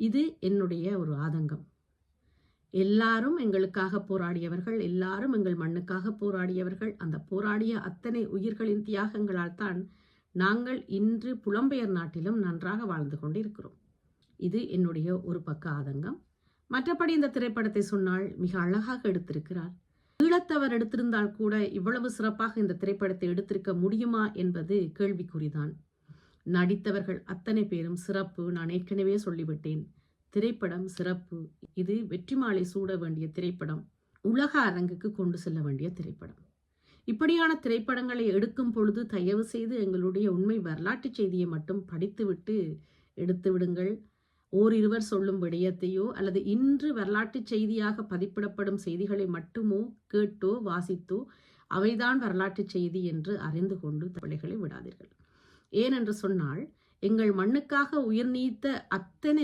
இது என்னுடைய ஒரு ஆதங்கம். எல்லாரும் எங்களுக்காக போராடியவர்கள், எல்லாரும் எங்கள் மண்ணுக்காக போராடியவர்கள். அந்த போராடிய அத்தனை உயிர்களின் தியாகங்களால் தான் நாங்கள் இன்று புலம்பெயர் நாட்டிலும் நன்றாக வாழ்ந்து கொண்டிருக்கிறோம். இது என்னுடைய ஒரு பக்க ஆதங்கம். மற்றபடி இந்த திரைப்படத்தை சொன்னால் மிக அழகாக எடுத்திருக்கிறார். ஈழத்தவர் எடுத்திருந்தால் கூட இவ்வளவு சிறப்பாக இந்த திரைப்படத்தை எடுத்திருக்க முடியுமா என்பது கேள்விக்குறிதான். நடித்தவர்கள் அத்தனை பேரும் சிறப்பு. நான் ஏற்கனவே சொல்லிவிட்டேன், திரைப்படம் சிறப்பு. இது வெற்றி மாலை சூட வேண்டிய திரைப்படம், உலக அரங்குக்கு கொண்டு செல்ல வேண்டிய திரைப்படம். இப்படியான திரைப்படங்களை எடுக்கும் பொழுது தயவு செய்து எங்களுடைய உண்மை வரலாற்று செய்தியை மட்டும் படித்துவிட்டு எடுத்து விடுங்கள். ஓரிருவர் சொல்லும் விடயத்தையோ அல்லது இன்று வரலாற்று செய்தியாக பதிப்பிடப்படும் செய்திகளை மட்டுமோ கேட்டோ வாசித்தோ அவைதான் வரலாற்று செய்தி என்று அறிந்து கொண்டு பிள்ளைகளை விடாதீர்கள். ஏனென்று சொன்னால், எங்கள் மண்ணுக்காக உயிர் நீத்த அத்தனை